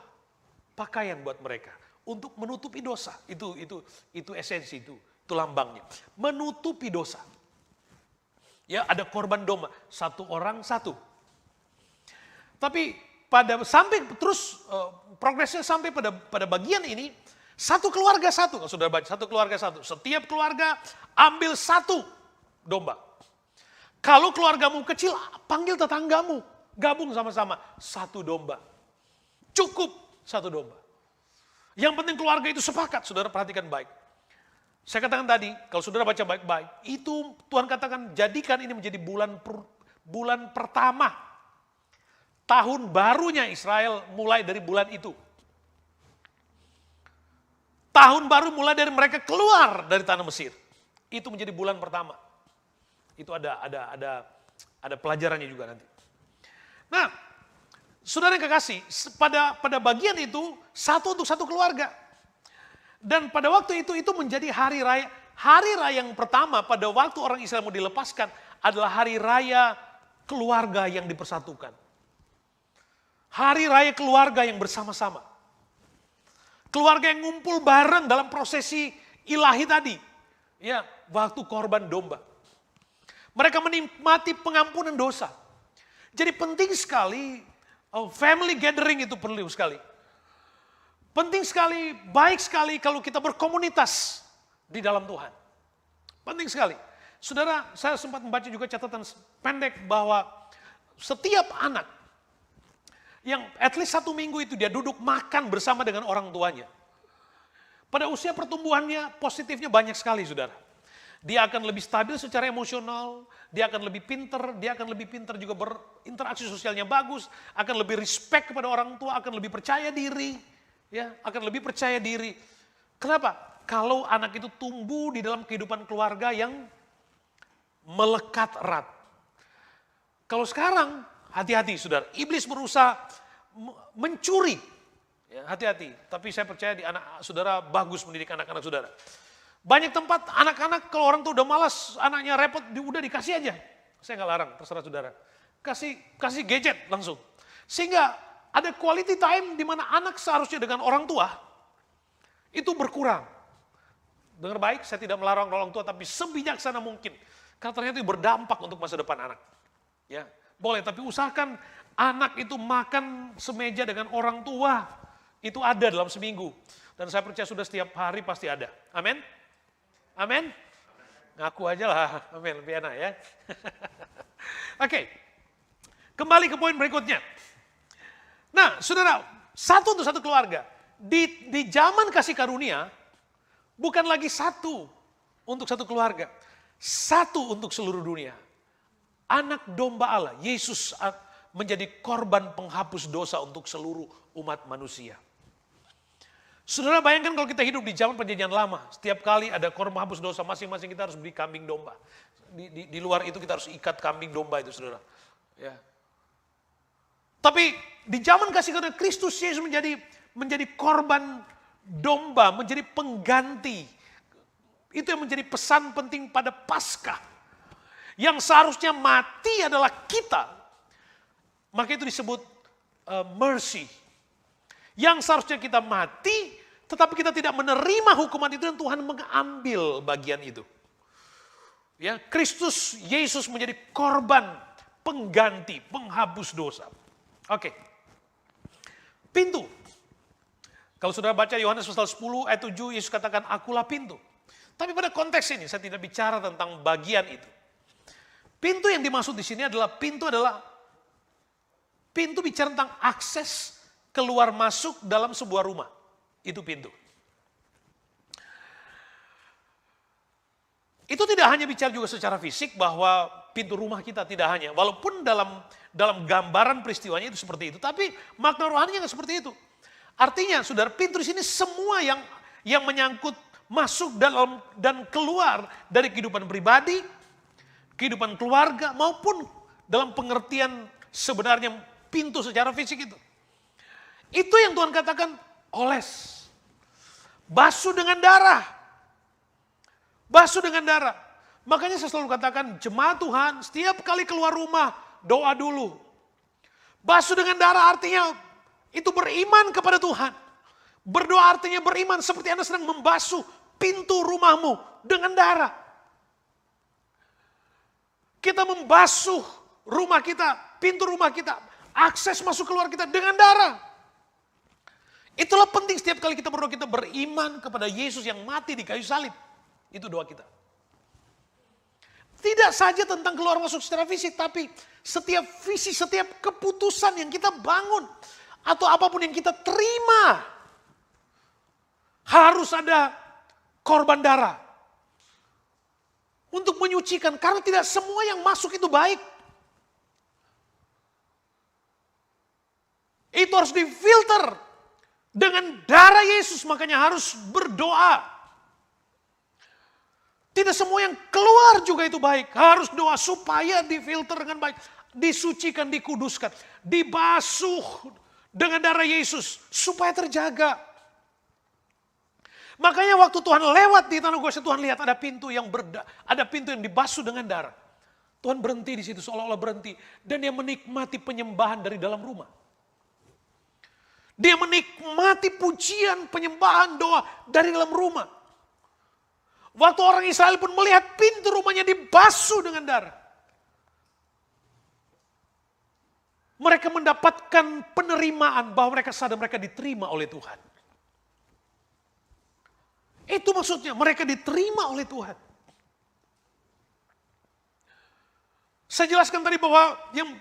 Pakaian buat mereka. Untuk menutupi dosa. Itu esensi, itu lambangnya. Menutupi dosa. Ya, ada korban domba. Satu orang satu. Tapi progresnya sampai pada bagian ini, satu keluarga satu. Kalau sudah baca, satu keluarga satu. Setiap keluarga ambil satu domba. Kalau keluargamu kecil, panggil tetanggamu. Gabung sama-sama. Satu domba. Cukup satu domba. Yang penting keluarga itu sepakat. Saudara perhatikan baik. Saya katakan tadi, kalau saudara baca baik-baik, itu Tuhan katakan jadikan ini menjadi bulan pertama. Tahun barunya Israel mulai dari bulan itu. Tahun baru mulai dari mereka keluar dari tanah Mesir. Itu menjadi bulan pertama. Itu ada pelajarannya juga nanti. Nah, saudara yang kekasih, pada bagian itu satu untuk satu keluarga. Dan pada waktu itu menjadi hari raya. Hari raya yang pertama pada waktu orang Israel mau dilepaskan adalah hari raya keluarga yang dipersatukan. Hari raya keluarga yang bersama-sama. Keluarga yang ngumpul bareng dalam prosesi ilahi tadi. Ya, waktu korban domba. Mereka menikmati pengampunan dosa. Jadi penting sekali, family gathering itu perlu sekali. Penting sekali, baik sekali kalau kita berkomunitas di dalam Tuhan. Penting sekali. Saudara, saya sempat membaca juga catatan pendek bahwa setiap anak yang at least 1 minggu itu dia duduk makan bersama dengan orang tuanya. Pada usia pertumbuhannya positifnya banyak sekali, saudara. Dia akan lebih stabil secara emosional, dia akan lebih pintar juga berinteraksi sosialnya bagus, akan lebih respect kepada orang tua, akan lebih percaya diri, ya, akan lebih percaya diri. Kenapa? Kalau anak itu tumbuh di dalam kehidupan keluarga yang melekat erat. Kalau sekarang, hati-hati saudara, iblis berusaha mencuri. Ya, hati-hati, tapi saya percaya di anak saudara bagus mendidik anak-anak saudara. Banyak tempat anak-anak kalau orang tuh udah malas, anaknya repot, udah dikasih aja. Saya nggak larang, terserah saudara. Kasih gadget langsung. Sehingga ada quality time di mana anak seharusnya dengan orang tua itu berkurang. Dengar baik, saya tidak melarang orang tua, tapi sebijaksana mungkin. Karena ternyata itu berdampak untuk masa depan anak. Ya, boleh, tapi usahakan anak itu makan semeja dengan orang tua. Itu ada dalam seminggu. Dan saya percaya sudah setiap hari pasti ada. Amin? Amin? Ngaku aja lah. Amin, lebih enak ya. Oke. Kembali ke poin berikutnya. Nah, saudara, satu untuk satu keluarga. Di zaman kasih karunia, bukan lagi satu untuk satu keluarga. Satu untuk seluruh dunia. Anak domba Allah, Yesus menjadi korban penghapus dosa untuk seluruh umat manusia. Saudara bayangkan kalau kita hidup di zaman perjanjian lama, setiap kali ada korban hapus dosa, masing-masing kita harus beli kambing domba. Di luar itu kita harus ikat kambing domba itu, saudara. Ya. Tapi di zaman kasih karunia Kristus Yesus menjadi korban domba, menjadi pengganti. Itu yang menjadi pesan penting pada Paskah. Yang seharusnya mati adalah kita. Maka itu disebut mercy. Yang seharusnya kita mati, tetapi kita tidak menerima hukuman itu dan Tuhan mengambil bagian itu. Ya, Kristus Yesus menjadi korban pengganti, penghapus dosa. Oke. Pintu. Kalau saudara baca Yohanes pasal 10 ayat 7, Yesus katakan, akulah pintu. Tapi pada konteks ini saya tidak bicara tentang bagian itu. Pintu yang dimaksud di sini adalah pintu bicara tentang akses keluar masuk dalam sebuah rumah. Itu pintu. Itu tidak hanya bicara juga secara fisik bahwa pintu rumah kita, tidak hanya. Walaupun dalam gambaran peristiwanya itu seperti itu. Tapi makna rohaninya nggak seperti itu. Artinya saudara, pintu di sini semua yang menyangkut masuk dalam dan keluar dari kehidupan pribadi, kehidupan keluarga, maupun dalam pengertian sebenarnya pintu secara fisik itu. Itu yang Tuhan katakan, oles. Basuh dengan darah. Basuh dengan darah. Makanya saya selalu katakan, jemaat Tuhan setiap kali keluar rumah, doa dulu. Basuh dengan darah artinya itu beriman kepada Tuhan. Berdoa artinya beriman seperti Anda sedang membasuh pintu rumahmu dengan darah. Kita membasuh rumah kita, pintu rumah kita, akses masuk keluar kita dengan darah. Itulah penting setiap kali kita berdoa, kita beriman kepada Yesus yang mati di kayu salib. Itu doa kita. Tidak saja tentang keluar masuk secara fisik, tapi setiap visi, setiap keputusan yang kita bangun, atau apapun yang kita terima, harus ada korban darah. Untuk menyucikan, karena tidak semua yang masuk itu baik. Itu harus difilter dengan darah Yesus, makanya harus berdoa. Tidak semua yang keluar juga itu baik. Harus doa supaya difilter dengan baik. Disucikan, dikuduskan. Dibasuh dengan darah Yesus. Supaya terjaga. Makanya waktu Tuhan lewat di tanah Goshen, Tuhan lihat ada pintu yang dibasuh dengan darah. Tuhan berhenti di situ, seolah-olah berhenti. Dan dia menikmati penyembahan dari dalam rumah. Dia menikmati pujian, penyembahan, doa dari dalam rumah. Waktu orang Israel pun melihat pintu rumahnya dibasuh dengan darah. Mereka mendapatkan penerimaan bahwa mereka sadar mereka diterima oleh Tuhan. Itu maksudnya, mereka diterima oleh Tuhan. Saya jelaskan tadi bahwa yang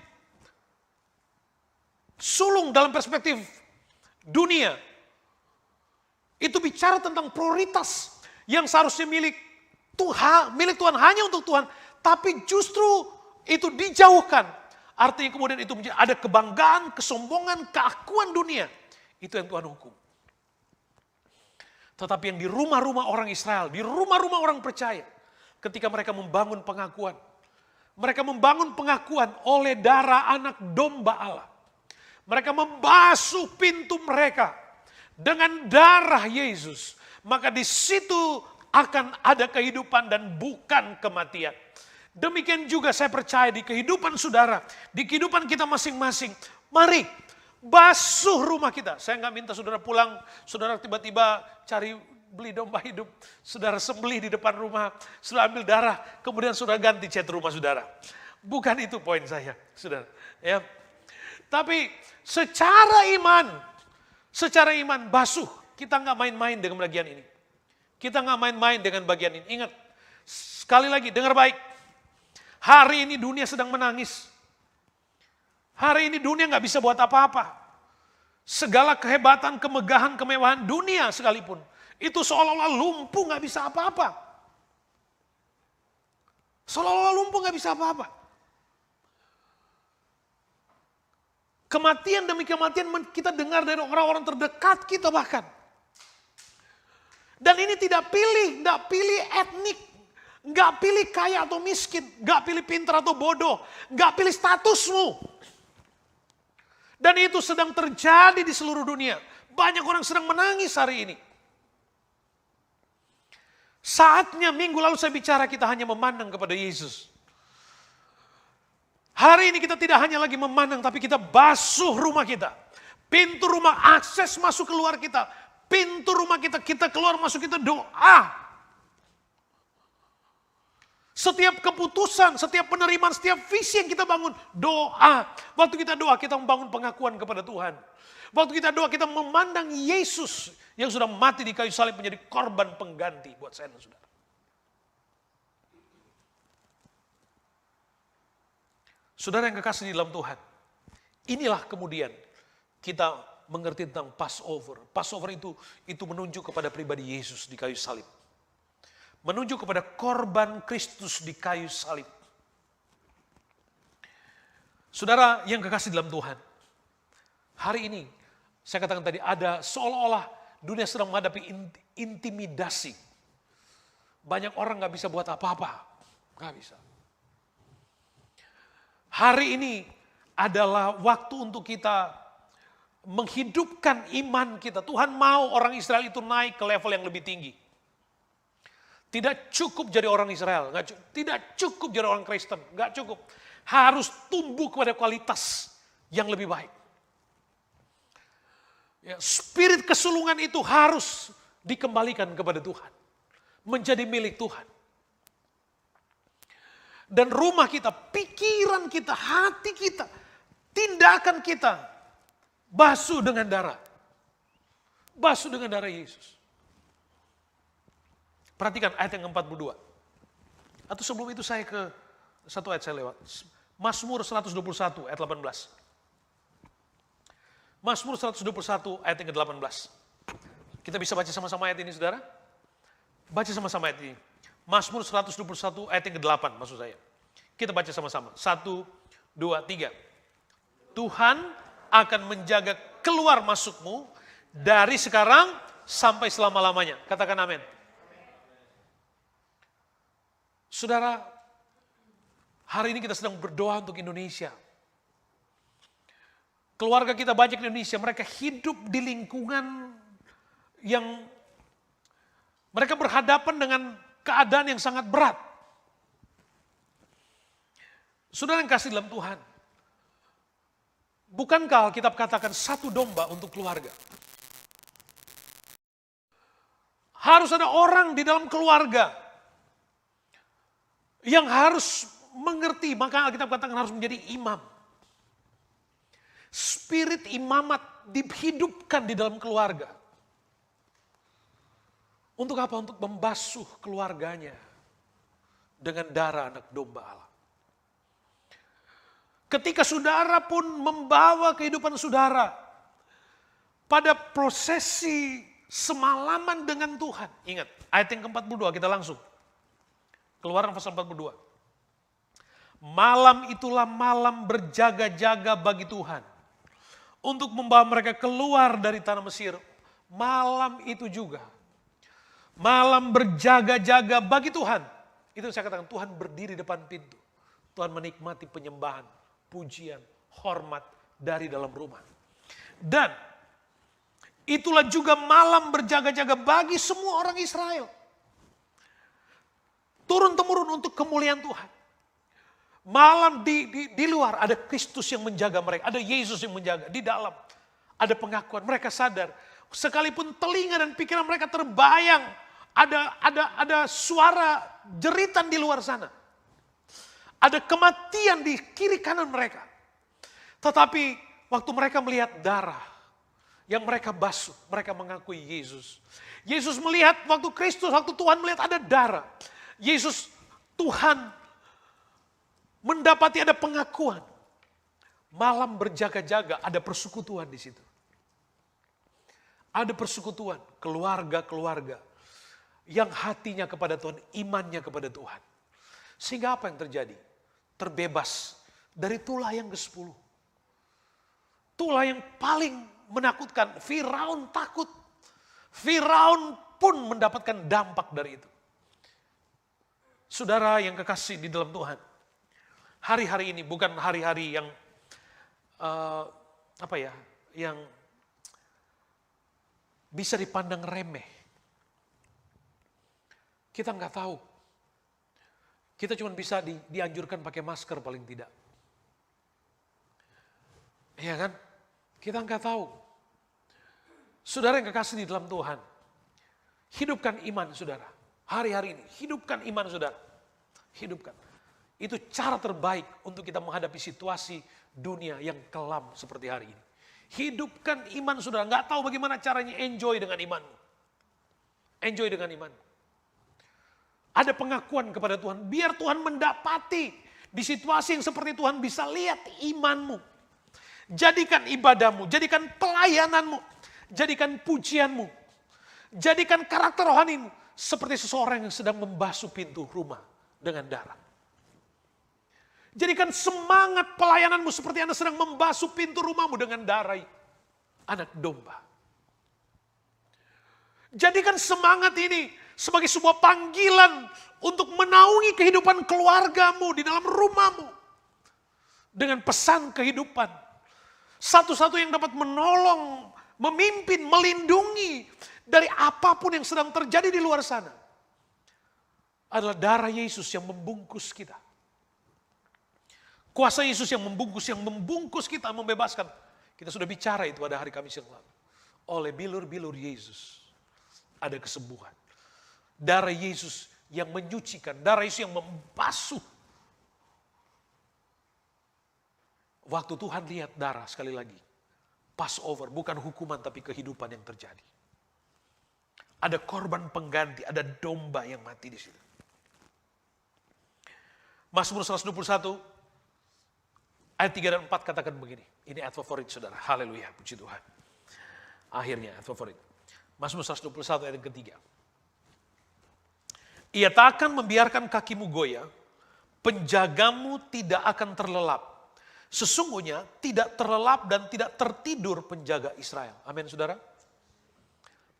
sulung dalam perspektif dunia, itu bicara tentang prioritas yang seharusnya milik Tuhan hanya untuk Tuhan, tapi justru itu dijauhkan. Artinya kemudian itu ada kebanggaan, kesombongan, keakuan dunia. Itu yang Tuhan hukum. Tetapi yang di rumah-rumah orang Israel, di rumah-rumah orang percaya, ketika mereka membangun pengakuan, mereka membangun pengakuan oleh darah anak domba Allah. Mereka membasuh pintu mereka dengan darah Yesus. Maka di situ akan ada kehidupan dan bukan kematian. Demikian juga saya percaya di kehidupan saudara, di kehidupan kita masing-masing. Mari basuh rumah kita. Saya nggak minta saudara pulang, saudara tiba-tiba beli domba hidup, saudara sembelih di depan rumah, saudara ambil darah, kemudian saudara ganti cat rumah saudara. Bukan itu poin saya, saudara. Ya. Tapi secara iman basuh. Kita nggak main-main dengan bagian ini. Kita nggak main-main dengan bagian ini. Ingat, sekali lagi dengar baik. Hari ini dunia sedang menangis. Hari ini dunia nggak bisa buat apa-apa. Segala kehebatan, kemegahan, kemewahan dunia sekalipun, itu seolah-olah lumpuh nggak bisa apa-apa. Seolah-olah lumpuh nggak bisa apa-apa. Kematian demi kematian kita dengar dari orang-orang terdekat kita bahkan. Dan ini tidak pilih etnik, nggak pilih kaya atau miskin, nggak pilih pintar atau bodoh, nggak pilih statusmu. Dan itu sedang terjadi di seluruh dunia. Banyak orang sedang menangis hari ini. Saatnya minggu lalu saya bicara kita hanya memandang kepada Yesus. Hari ini kita tidak hanya lagi memandang, tapi kita basuh rumah kita. Pintu rumah, akses masuk keluar kita. Pintu rumah kita, kita keluar masuk kita doa. Setiap keputusan, setiap penerimaan, setiap visi yang kita bangun, doa. Waktu kita doa, kita membangun pengakuan kepada Tuhan. Waktu kita doa, kita memandang Yesus yang sudah mati di kayu salib menjadi korban pengganti buat saya dan saudara. Saudara yang kekasih di dalam Tuhan, inilah kemudian kita mengerti tentang Passover. Passover itu menunjuk kepada pribadi Yesus di kayu salib. Menunjuk kepada korban Kristus di kayu salib. Saudara yang kekasih dalam Tuhan, hari ini saya katakan tadi ada seolah-olah dunia sedang menghadapi intimidasi. Banyak orang gak bisa buat apa-apa. Gak bisa. Hari ini adalah waktu untuk kita menghidupkan iman kita. Tuhan mau orang Israel itu naik ke level yang lebih tinggi. Tidak cukup jadi orang Israel, tidak cukup jadi orang Kristen, gak cukup. Harus tumbuh kepada kualitas yang lebih baik. Ya, spirit kesulungan itu harus dikembalikan kepada Tuhan. Menjadi milik Tuhan. Dan rumah kita, pikiran kita, hati kita, tindakan kita, basuh dengan darah. Basuh dengan darah Yesus. Perhatikan ayat yang ke-42. Atau sebelum itu saya ke satu ayat saya lewat. Mazmur 121 ayat 18. Mazmur 121 ayat yang ke-18. Kita bisa baca sama-sama ayat ini saudara? Baca sama-sama ayat ini. Mazmur 121 ayat yang ke-8 maksud saya. Kita baca sama-sama. 1, 2, 3. Tuhan akan menjaga keluar masukmu dari sekarang sampai selama-lamanya. Katakan amin. Saudara, hari ini kita sedang berdoa untuk Indonesia. Keluarga kita banyak di Indonesia, mereka hidup di lingkungan yang mereka berhadapan dengan keadaan yang sangat berat. Saudara yang kasih dalam Tuhan, bukankah Alkitab katakan satu domba untuk keluarga? Harus ada orang di dalam keluarga yang harus mengerti, maka Alkitab katakan harus menjadi imam. Spirit imamat dihidupkan di dalam keluarga. Untuk apa? Untuk membasuh keluarganya dengan darah anak domba Allah. Ketika saudara pun membawa kehidupan saudara pada prosesi semalaman dengan Tuhan. Ingat, ayat yang ke-42 kita langsung. Keluaran pasal 42. Malam itulah malam berjaga-jaga bagi Tuhan. Untuk membawa mereka keluar dari tanah Mesir. Malam itu juga. Malam berjaga-jaga bagi Tuhan. Itu saya katakan Tuhan berdiri depan pintu. Tuhan menikmati penyembahan, pujian, hormat dari dalam rumah. Dan itulah juga malam berjaga-jaga bagi semua orang Israel. Turun-temurun untuk kemuliaan Tuhan. Malam di luar ada Kristus yang menjaga mereka. Ada Yesus yang menjaga. Di dalam ada pengakuan. Mereka sadar. Sekalipun telinga dan pikiran mereka terbayang. Ada suara jeritan di luar sana. Ada kematian di kiri kanan mereka. Tetapi waktu mereka melihat darah yang mereka basuh. Mereka mengakui Yesus. Yesus melihat waktu Kristus, waktu Tuhan melihat ada darah. Yesus, Tuhan mendapati ada pengakuan malam berjaga-jaga, ada persekutuan di situ. Ada persekutuan, keluarga-keluarga yang hatinya kepada Tuhan, imannya kepada Tuhan. Sehingga apa yang terjadi? Terbebas dari tulah yang ke-10. Tulah yang paling menakutkan, Firaun takut. Firaun pun mendapatkan dampak dari itu. Saudara yang kekasih di dalam Tuhan, hari-hari ini bukan hari-hari yang yang bisa dipandang remeh. Kita nggak tahu. Kita cuma bisa dianjurkan pakai masker paling tidak. Iya kan? Kita nggak tahu. Saudara yang kekasih di dalam Tuhan, hidupkan iman saudara. Hari-hari ini, hidupkan iman saudara. Hidupkan. Itu cara terbaik untuk kita menghadapi situasi dunia yang kelam seperti hari ini. Hidupkan iman saudara. Nggak tahu bagaimana caranya, enjoy dengan imanmu. Enjoy dengan imanmu. Ada pengakuan kepada Tuhan. Biar Tuhan mendapati di situasi yang seperti Tuhan bisa lihat imanmu. Jadikan ibadahmu, jadikan pelayananmu, jadikan pujianmu, jadikan karakter rohanimu seperti seseorang yang sedang membasuh pintu rumah dengan darah. Jadikan semangat pelayananmu seperti Anda sedang membasuh pintu rumahmu dengan darah anak domba. Jadikan semangat ini sebagai sebuah panggilan untuk menaungi kehidupan keluargamu di dalam rumahmu. Dengan pesan kehidupan. Satu-satu yang dapat menolong, memimpin, melindungi dari apapun yang sedang terjadi di luar sana. Adalah darah Yesus yang membungkus kita. Kuasa Yesus yang membungkus kita, membebaskan. Kita sudah bicara itu pada hari Kamis yang lalu. Oleh bilur-bilur Yesus ada kesembuhan. Darah Yesus yang menyucikan, darah Yesus yang membasuh. Waktu Tuhan lihat darah sekali lagi. Passover, bukan hukuman tapi kehidupan yang terjadi. Ada korban pengganti, ada domba yang mati di situ. Mazmur 121 ayat 3 dan 4 katakan begini. Ini ayat favorit saudara. Haleluya, puji Tuhan. Akhirnya ayat favorit. Mazmur 121 ayat ketiga. Ia tak akan membiarkan kakimu goyah, penjagamu tidak akan terlelap. Sesungguhnya tidak terlelap dan tidak tertidur penjaga Israel. Amin saudara.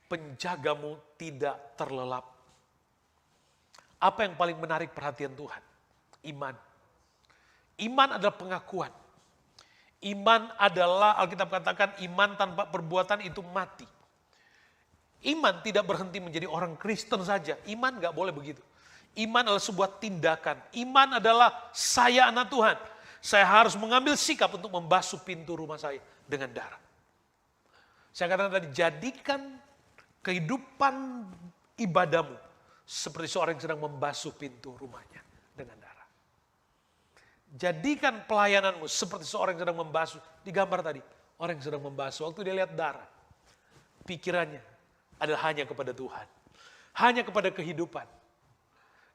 Penjagamu tidak terlelap. Apa yang paling menarik perhatian Tuhan? Iman. Iman adalah pengakuan. Iman adalah, Alkitab katakan, iman tanpa perbuatan itu mati. Iman tidak berhenti menjadi orang Kristen saja. Iman gak boleh begitu. Iman adalah sebuah tindakan. Iman adalah saya anak Tuhan. Saya harus mengambil sikap untuk membasuh pintu rumah saya dengan darah. Saya katakan tadi, jadikan kehidupan ibadahmu seperti seorang yang sedang membasuh pintu rumahnya dengan darah. Jadikan pelayananmu seperti seorang yang sedang membasuh. Di gambar tadi, orang yang sedang membasuh. Waktu dia lihat darah, pikirannya adalah hanya kepada Tuhan. Hanya kepada kehidupan.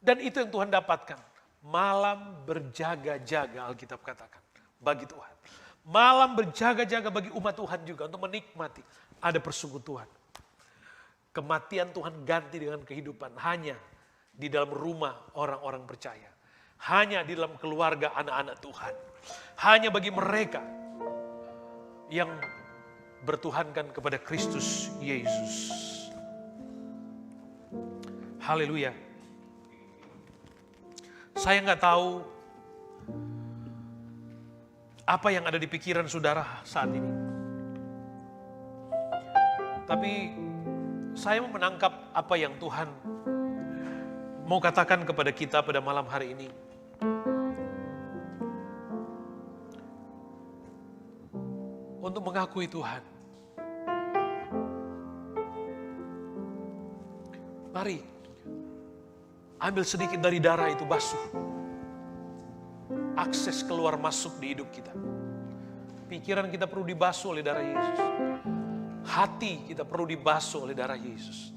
Dan itu yang Tuhan dapatkan. Malam berjaga-jaga, Alkitab katakan, bagi Tuhan. Malam berjaga-jaga bagi umat Tuhan juga untuk menikmati. Ada persekutuan. Kematian Tuhan ganti dengan kehidupan hanya di dalam rumah orang-orang percaya. Hanya di dalam keluarga anak-anak Tuhan. Hanya bagi mereka yang bertuhankan kepada Kristus Yesus. Haleluya. Saya nggak tahu apa yang ada di pikiran saudara saat ini. Tapi saya mau menangkap apa yang Tuhan mau katakan kepada kita pada malam hari ini. Untuk mengakui Tuhan. Mari. Ambil sedikit dari darah itu, basuh. Akses keluar masuk di hidup kita. Pikiran kita perlu dibasuh oleh darah Yesus. Hati kita perlu dibasuh oleh darah Yesus.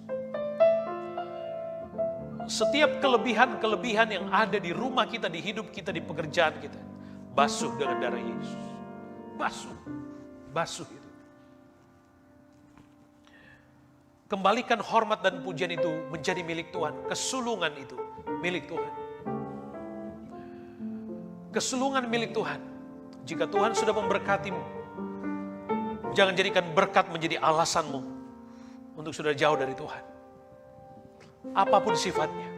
Setiap kelebihan-kelebihan yang ada di rumah kita, di hidup kita, di pekerjaan kita, basuh dengan darah Yesus. Basuh itu. Kembalikan hormat dan pujian itu menjadi milik Tuhan. Kesulungan itu milik Tuhan. Kesulungan milik Tuhan. Jika Tuhan sudah memberkatimu, jangan jadikan berkat menjadi alasanmu untuk sudah jauh dari Tuhan. Apapun sifatnya.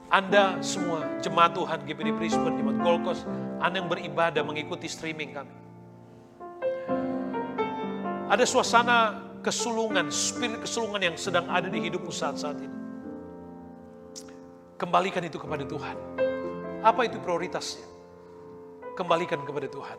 Anda semua jemaat Tuhan, GPD Brisbane, jemaat Gold Coast, Anda yang beribadah mengikuti streaming kami. Ada suasana kesulungan, spirit kesulungan yang sedang ada di hidupmu saat-saat ini. Kembalikan itu kepada Tuhan. Apa itu prioritasnya? Kembalikan kepada Tuhan.